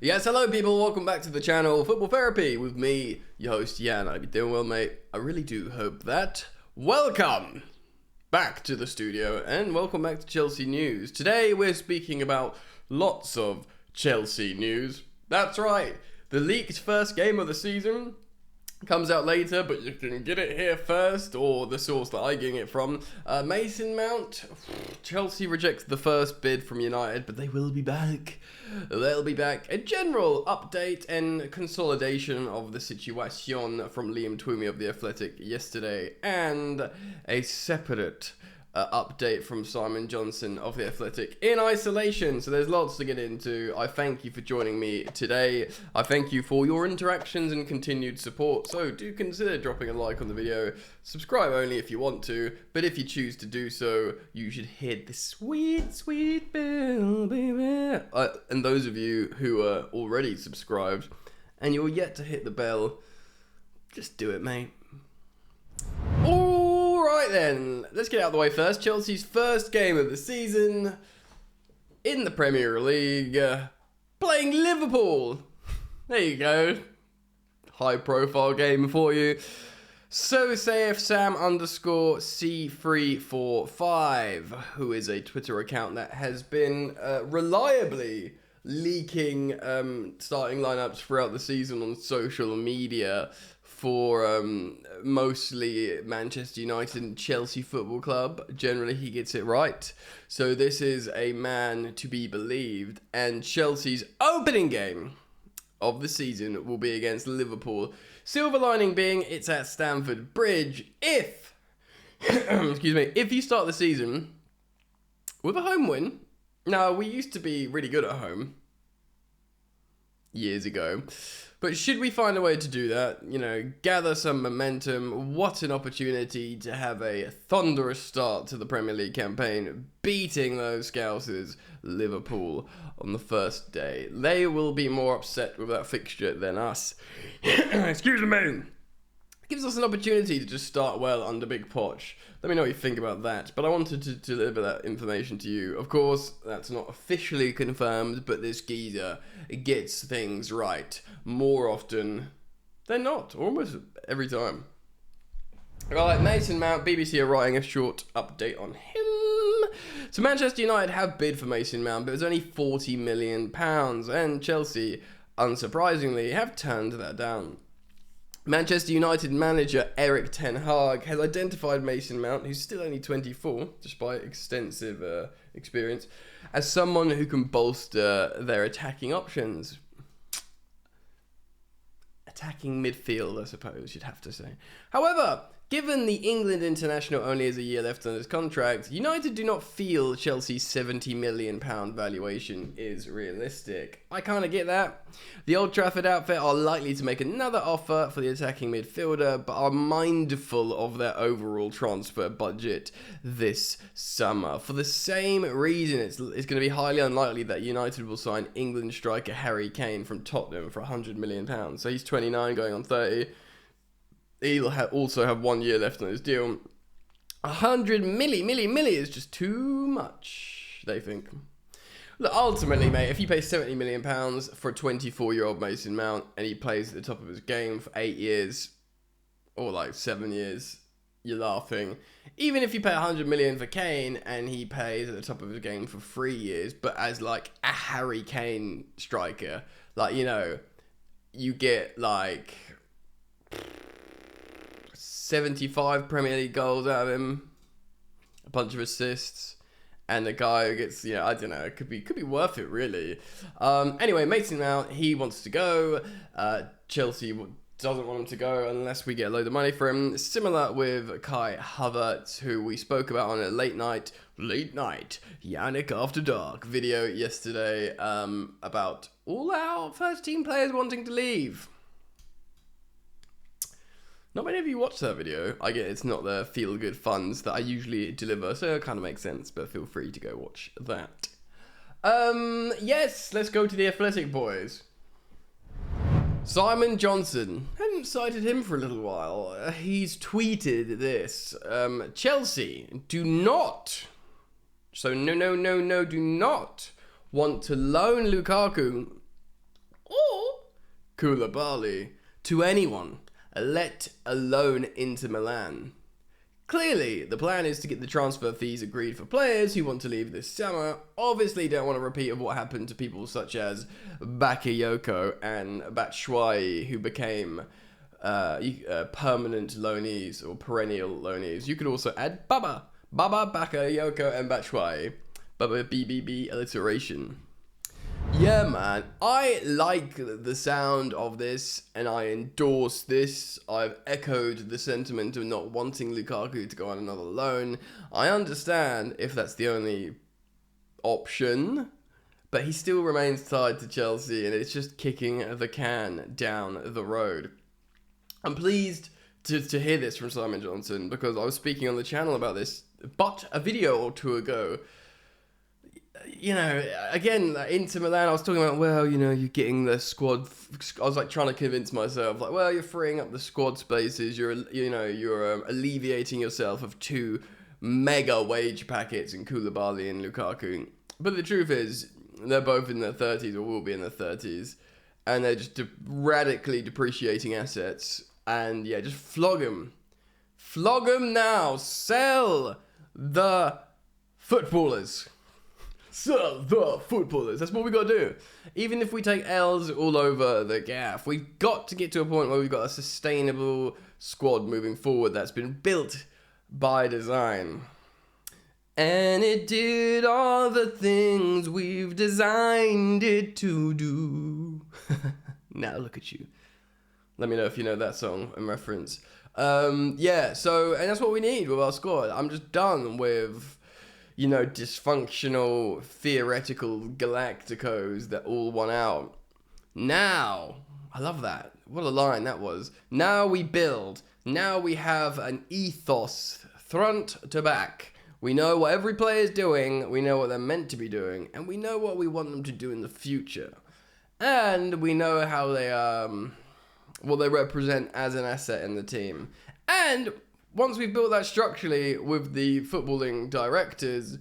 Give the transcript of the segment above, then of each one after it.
Yes, hello people, welcome back to the channel, Football Therapy, with me, your host, Jan. I hope you're doing well, mate. I really do hope that. Welcome back to the studio, and welcome back to Chelsea News. Today, we're speaking about lots of Chelsea news. That's right, the leaked first game of the season comes out later, but you can get it here first, or the source that I'm getting it from. Mason Mount, Chelsea rejects the first bid from United, but they will be back. They'll be back. A general update and consolidation of the situation from Liam Twomey of The Athletic yesterday, and a separate update from Simon Johnson of The Athletic in isolation. So there's lots to get into. I thank you for joining me today. I thank you for your interactions and continued support. So do consider dropping a like on the video. Subscribe only if you want to, but if you choose to do so, you should hit the sweet, sweet bell, baby. And those of you who are already subscribed and you're yet to hit the bell, just do it, mate. Alright then, let's get out of the way first. Chelsea's first game of the season in the Premier League, playing Liverpool. There you go. High profile game for you. So saith Sam _C345, who is a Twitter account that has been reliably leaking starting lineups throughout the season on social media for mostly Manchester United and Chelsea Football Club. Generally, he gets it right. So this is a man to be believed. And Chelsea's opening game of the season will be against Liverpool. Silver lining being it's at Stamford Bridge. If, excuse me, if you start the season with a home win. Now, we used to be really good at home years ago. But should we find a way to do that, you know, gather some momentum, what an opportunity to have a thunderous start to the Premier League campaign, beating those Scousers, Liverpool, on the first day. They will be more upset with that fixture than us. Excuse me. Gives us an opportunity to just start well under Big Poch. Let me know what you think about that. But I wanted to deliver that information to you. Of course, that's not officially confirmed, but this geezer gets things right more often than not. Almost every time. Right, Mason Mount, BBC are writing a short update on him. So Manchester United have bid for Mason Mount, but it was only £40 million. And Chelsea, unsurprisingly, have turned that down. Manchester United manager Erik ten Hag has identified Mason Mount, who's still only 24, despite extensive experience, as someone who can bolster their attacking options. Attacking midfield, I suppose you'd have to say. However, given the England international only has a year left on his contract, United do not feel Chelsea's £70 million valuation is realistic. I kind of get that. The Old Trafford outfit are likely to make another offer for the attacking midfielder, but are mindful of their overall transfer budget this summer. For the same reason, it's going to be highly unlikely that United will sign England striker Harry Kane from Tottenham for £100 million. So he's 29 going on 30. He'll also have 1 year left on his deal. 100 milli is just too much, they think. Look, ultimately, mate, if you pay £70 million for a 24-year-old Mason Mount and he plays at the top of his game for 8 years, or like 7 years, you're laughing. Even if you pay 100 million for Kane and he plays at the top of his game for 3 years, but as like a Harry Kane striker, like, you know, you get like 75 Premier League goals out of him, a bunch of assists, and a guy who gets, you know, I don't know, it could be worth it, really. Anyway, Mason Mount, he wants to go. Chelsea doesn't want him to go unless we get a load of money for him. Similar with Kai Havertz, who we spoke about on a late night, Yannick After Dark video yesterday, about all our first team players wanting to leave. Not many of you watched that video. I get it's not the feel-good funds that I usually deliver, so it kind of makes sense, but feel free to go watch that. Yes, let's go to The Athletic, boys. Simon Johnson. Haven't cited him for a little while. He's tweeted this. Chelsea do not, so no, do not want to loan Lukaku Koulibaly to anyone, let alone Inter Milan. Clearly, the plan is to get the transfer fees agreed for players who want to leave this summer. Obviously, don't want a repeat of what happened to people such as Bakayoko and Batshuayi, who became permanent loanees or perennial loanees. You could also add Baba, Bakayoko, and Batshuayi. Baba BBB alliteration. Yeah, man, I like the sound of this, and I endorse this. I've echoed the sentiment of not wanting Lukaku to go on another loan. I understand if that's the only option, but he still remains tied to Chelsea, and it's just kicking the can down the road. I'm pleased to hear this from Simon Johnson, because I was speaking on the channel about this but a video or two ago. You know, again, Inter Milan, I was talking about, well, you know, you're getting the squad. I was like trying to convince myself, like, well, you're freeing up the squad spaces. You're alleviating yourself of 2 mega wage packets in Koulibaly and Lukaku. But the truth is, they're both in their 30s or will be in their 30s, and they're just radically depreciating assets. And yeah, just flog them. Flog them now. Sell the footballers. Sell the footballers. That's what we got to do. Even if we take L's all over the gaff, we've got to get to a point where we've got a sustainable squad moving forward that's been built by design. And it did all the things we've designed it to do. Now look at you. Let me know if you know that song and reference. Yeah, so, and that's what we need with our squad. I'm just done with, you know, dysfunctional, theoretical Galacticos that all won out. Now, I love that. What a line that was. Now we build. Now we have an ethos, front to back. We know what every player is doing, we know what they're meant to be doing, and we know what we want them to do in the future. And we know how they, what they represent as an asset in the team. And once we've built that structurally with the footballing directors,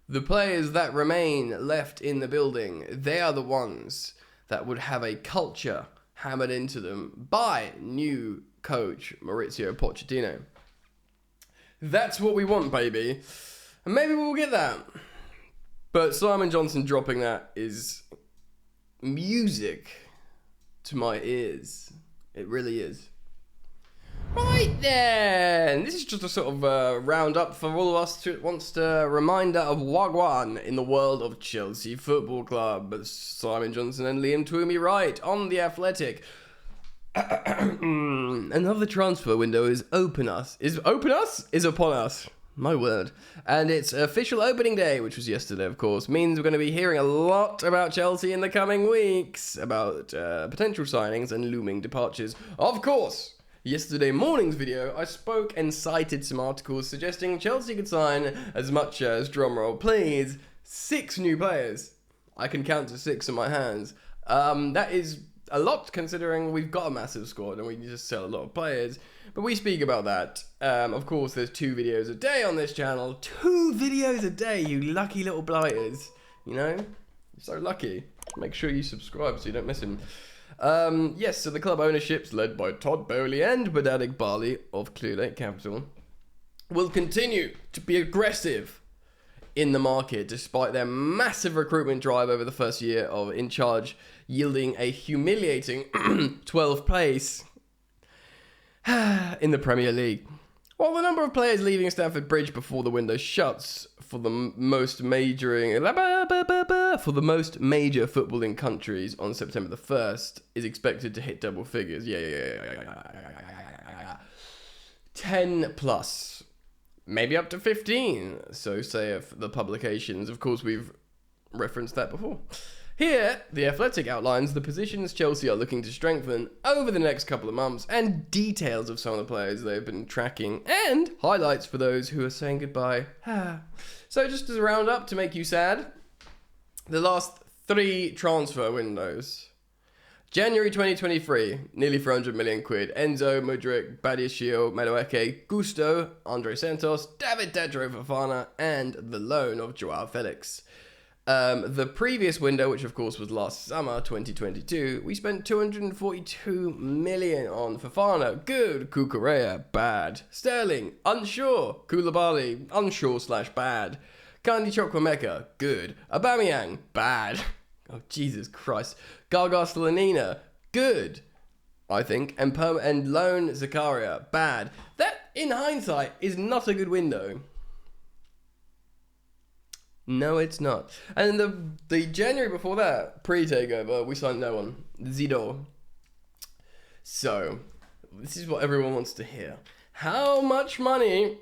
the players that remain left in the building, they are the ones that would have a culture hammered into them by new coach Mauricio Pochettino. That's what we want, baby. And maybe we'll get that. But Simon Johnson dropping that is music to my ears. It really is. Right then, this is just a sort of roundup for all of us who wants to reminder of Wagwan in the world of Chelsea Football Club. Simon Johnson and Liam Twomey Wright on The Athletic. Another transfer window is upon us. My word. And it's official opening day, which was yesterday, of course, means we're going to be hearing a lot about Chelsea in the coming weeks, about potential signings and looming departures. Of course, yesterday morning's video, I spoke and cited some articles suggesting Chelsea could sign as much as, drumroll please, 6 new players. I can count to 6 in my hands. That is a lot considering we've got a massive squad and we just sell a lot of players. But we speak about that. Of course, there's 2 videos a day on this channel. 2 videos a day, you lucky little blighters. You know? You're so lucky. Make sure you subscribe so you don't miss him. Yes, so the club ownership's led by Todd Bowley and Badad Iqbali of Clear Lake Capital will continue to be aggressive in the market despite their massive recruitment drive over the first year of in charge, yielding a humiliating 12th place in the Premier League. While the number of players leaving Stamford Bridge before the window shuts for the most major footballing countries on September the 1st is expected to hit double figures. 10 plus. Maybe up to 15, so say the publications. Of course, we've referenced that before. Here, The Athletic outlines the positions Chelsea are looking to strengthen over the next couple of months and details of some of the players they've been tracking and highlights for those who are saying goodbye. So just as a roundup to make you sad, the last 3 transfer windows. January 2023, nearly 400 million quid. Enzo, Mudryk, Badiashile, Madueke, Gusto, Andre Santos, David Dedro Fofana, and the loan of Joao Felix. The previous window, which of course was last summer, 2022, we spent 242 million on Fofana. Good. Kukurea, bad. Sterling, unsure. Koulibaly, unsure/bad. Kandi Chukwuemeka, good. Aubameyang, bad. Oh, Jesus Christ. Gaga Slonina, good, I think. And loan Zakaria, bad. That, in hindsight, is not a good window. No, it's not. And the January before that, pre-takeover, we signed no one. Zido. So, this is what everyone wants to hear. How much money...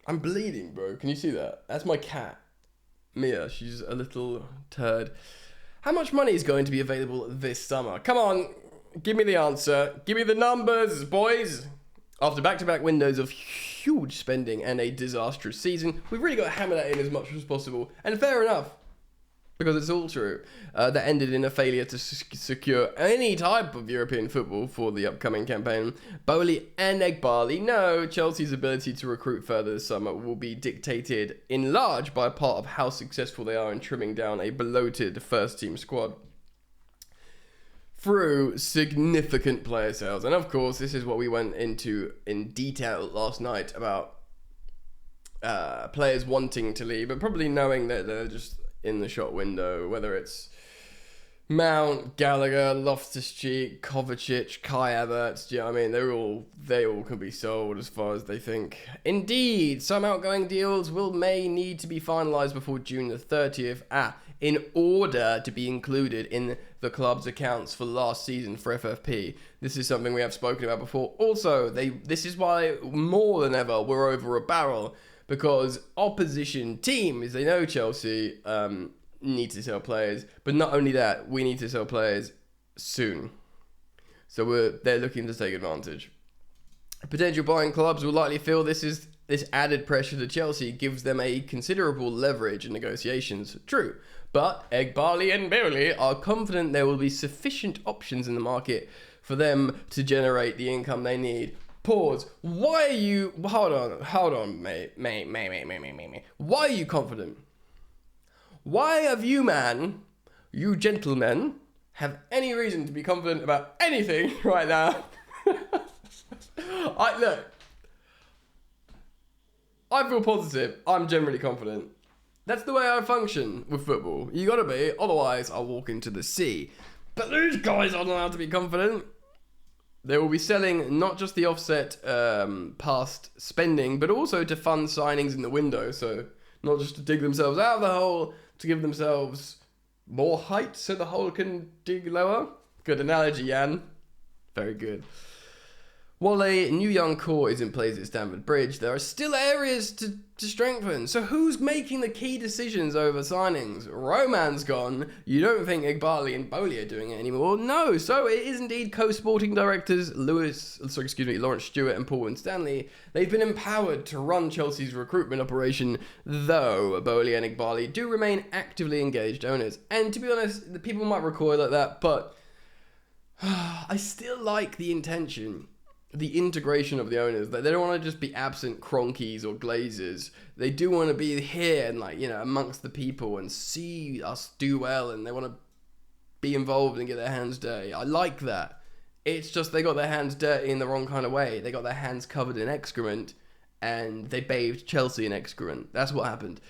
I'm bleeding, bro. Can you see that? That's my cat. Mia, she's a little turd. How much money is going to be available this summer? Come on, give me the answer. Give me the numbers, boys. After back-to-back windows of huge spending and a disastrous season, we've really got to hammer that in as much as possible. And fair enough, because it's all true. That ended in a failure to secure any type of European football for the upcoming campaign. Bowley and Eghbali know Chelsea's ability to recruit further this summer will be dictated in large by a part of how successful they are in trimming down a bloated first-team squad through significant player sales. And of course, this is what we went into in detail last night about players wanting to leave, but probably knowing that they're just in the shop window, whether it's Mount, Gallagher, Loftus-Cheek, Kovacic, Kai Havertz. Do you know what I mean? They all can be sold as far as they think. Indeed, some outgoing deals may need to be finalised before June the 30th. In order to be included in the club's accounts for last season for FFP. This is something we have spoken about before. Also, this is why more than ever we're over a barrel, because opposition teams, they know Chelsea need to sell players, but not only that, we need to sell players soon. So they're looking to take advantage. Potential buying clubs will likely feel this added pressure to Chelsea gives them a considerable leverage in negotiations. True. But Eghbali and Bowley are confident there will be sufficient options in the market for them to generate the income they need. Pause. Why are you... Hold on, mate. Why are you confident? Why have you gentlemen, have any reason to be confident about anything right now? Look, I feel positive. I'm generally confident. That's the way I function with football. You gotta be, otherwise I'll walk into the sea. But these guys aren't allowed to be confident. They will be selling not just the offset past spending, but also to fund signings in the window. So not just to dig themselves out of the hole, to give themselves more height so the hole can dig lower. Good analogy, Jan. Very good. While a new young core is in place at Stamford Bridge, there are still areas to strengthen. So who's making the key decisions over signings? Roman's gone. You don't think Eghbali and Bowley are doing it anymore? No. So it is indeed co-sporting directors Lawrence Stewart and Paul Winstanley. They've been empowered to run Chelsea's recruitment operation, though Bowley and Eghbali do remain actively engaged owners. And to be honest, the people might recoil at that, but I still like the intention. The integration of the owners. They don't want to just be absent Cronkies or Glazers. They do want to be here and amongst the people and see us do well, and they want to be involved and get their hands dirty. I like that. It's just they got their hands dirty in the wrong kind of way. They got their hands covered in excrement and they bathed Chelsea in excrement. That's what happened.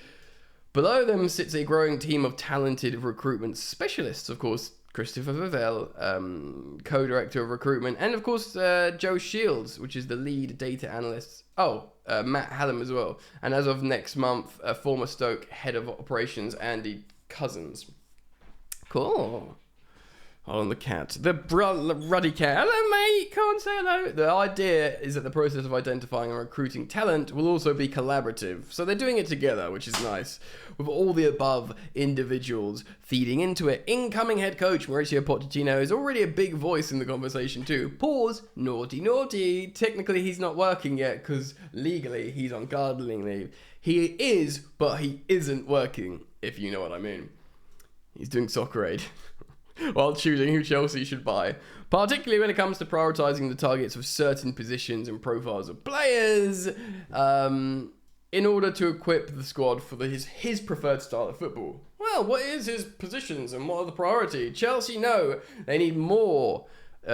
Below them sits a growing team of talented recruitment specialists, of course, Christopher Vavell, co-director of recruitment, and of course Joe Shields, which is the lead data analyst. Matt Hallam as well. And as of next month, former Stoke head of operations, Andy Cousins. Cool. Hold on, the cat. The ruddy cat. Hello, mate. Come on, say hello. The idea is that the process of identifying and recruiting talent will also be collaborative. So they're doing it together, which is nice. With all the above individuals feeding into it. Incoming head coach Mauricio Pochettino is already a big voice in the conversation too. Pause. Naughty. Technically, he's not working yet because legally he's on gardening leave. He is, but he isn't working, if you know what I mean. He's doing soccer aid. While choosing who Chelsea should buy, particularly when it comes to prioritising the targets of certain positions and profiles of players. in order to equip the squad for his preferred style of football. Well, what is his positions and what are the priority? Chelsea know they need more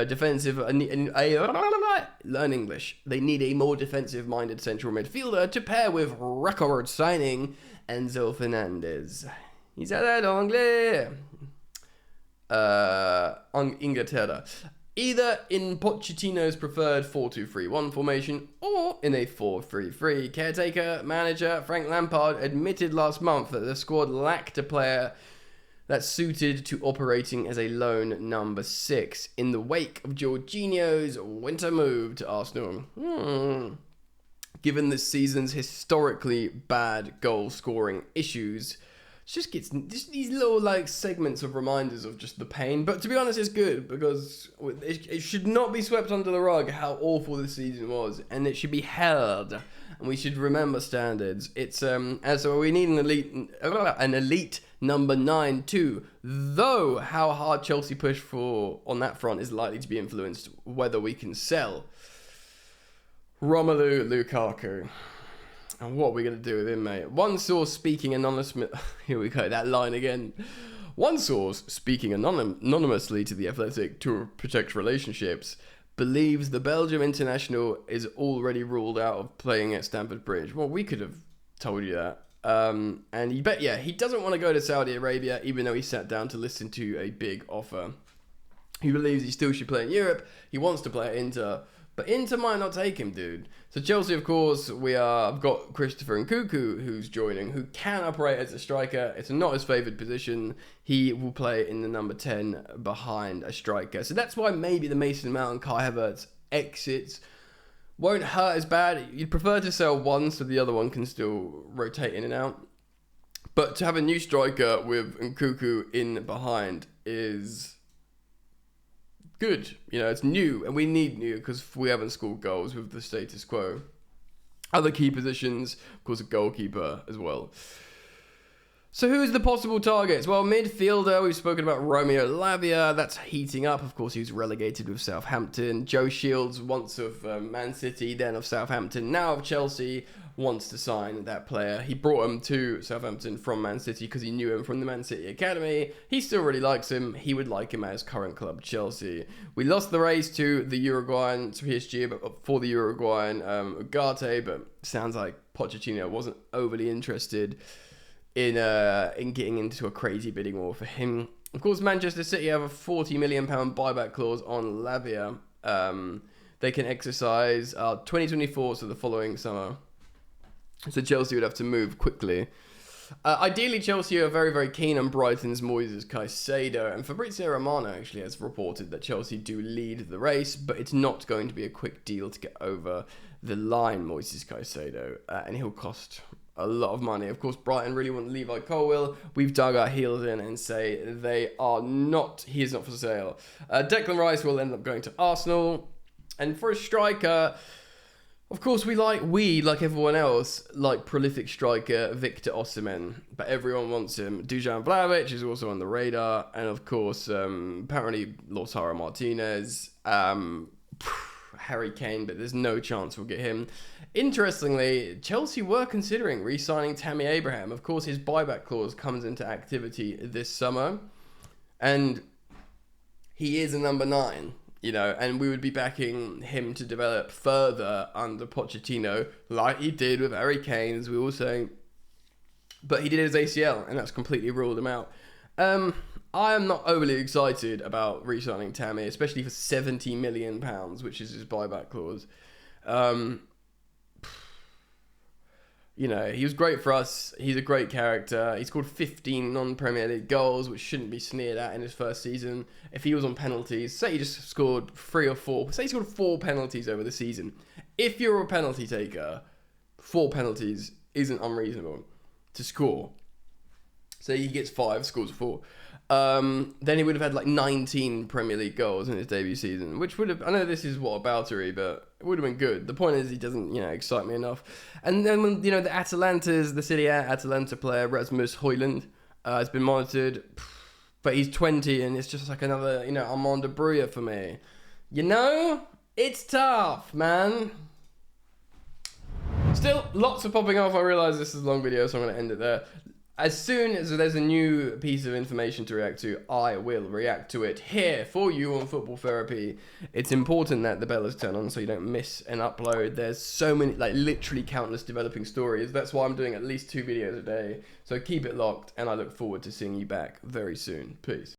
defensive. Learn English. They need a more defensive-minded central midfielder to pair with record signing Enzo Fernandez. He's à l'anglais. Inglaterra. Either in Pochettino's preferred 4-2-3-1 formation or in a 4-3-3. Caretaker manager Frank Lampard admitted last month that the squad lacked a player that's suited to operating as a lone number 6 in the wake of Jorginho's winter move to Arsenal. Given this season's historically bad goal-scoring issues, just gets these little like segments of reminders of just the pain. But to be honest, it's good because it should not be swept under the rug how awful this season was, and it should be held, and we should remember standards. It's and so we need an elite number 9 too. Though how hard Chelsea push for on that front is likely to be influenced whether we can sell Romelu Lukaku. And what are we going to do with him, mate? One source speaking anonymously... Here we go, that line again. One source speaking anonymously to The Athletic to protect relationships believes the Belgium international is already ruled out of playing at Stamford Bridge. Well, we could have told you that. And he doesn't want to go to Saudi Arabia, even though he sat down to listen to a big offer. He believes he still should play in Europe. He wants to play at Inter. But Inter might not take him, dude. So Chelsea, of course, I've got Christopher Nkunku, who's joining, who can operate as a striker. It's not his favoured position. He will play in the number 10 behind a striker. So that's why maybe the Mason Mount and Kai Havertz exits won't hurt as bad. You'd prefer to sell one so the other one can still rotate in and out. But to have a new striker with Nkunku in behind is good. It's new, and we need new because we haven't scored goals with the status quo. Other key positions, of course, a goalkeeper as well. So who's the possible targets? Well, midfielder, we've spoken about Romeo Lavia. That's heating up. Of course, he was relegated with Southampton. Joe Shields, once of Man City, then of Southampton, now of Chelsea, wants to sign that player. He brought him to Southampton from Man City because he knew him from the Man City Academy. He still really likes him. He would like him at his current club, Chelsea. We lost the race to the Uruguayan, to PSG, but for the Uruguayan Ugarte, but sounds like Pochettino wasn't overly interested in getting into a crazy bidding war for him. Of course, Manchester City have a £40 million buyback clause on Lavia. They can exercise 2024, so the following summer. So Chelsea would have to move quickly. Ideally, Chelsea are very, very keen on Brighton's Moises Caicedo, and Fabrizio Romano actually has reported that Chelsea do lead the race, but it's not going to be a quick deal to get over the line, Moises Caicedo, and he'll cost a lot of money. Of course, Brighton really want Levi Colwill. We've dug our heels in and say he is not for sale. Declan Rice will end up going to Arsenal, and for a striker, of course, we like everyone else, like prolific striker Victor Osimhen, but everyone wants him. Dusan Vlahovic is also on the radar, and of course, apparently Lautaro Martinez, Harry Kane, but there's no chance we'll get him. Interestingly, Chelsea were considering re-signing Tammy Abraham. Of course, his buyback clause comes into activity this summer, and he is a number 9. And we would be backing him to develop further under Pochettino, like he did with Harry Kane, as we were saying. But he did his ACL, and that's completely ruled him out. I am not overly excited about re-signing Tammy, especially for £70 million, which is his buyback clause. He was great for us. He's a great character. He scored 15 non-Premier League goals, which shouldn't be sneered at in his first season. If he was on penalties, say he just scored 3 or 4, say he scored 4 penalties over the season. If you're a penalty taker, 4 penalties isn't unreasonable to score. Say he gets 5, scores 4. Then he would have had like 19 Premier League goals in his debut season, which would have, I know this is whataboutery, but it would have been good. The point is he doesn't, excite me enough. And then when, the City Atalanta player, Rasmus Højlund, has been monitored, but he's 20 and it's just like another, Armand de Bruyne for me. It's tough, man. Still, lots of popping off. I realise this is a long video, so I'm going to end it there. As soon as there's a new piece of information to react to, I will react to it here for you on Football Therapy. It's important that the bell is turned on so you don't miss an upload. There's so many, like literally countless developing stories. That's why I'm doing at least 2 videos a day. So keep it locked, and I look forward to seeing you back very soon. Peace.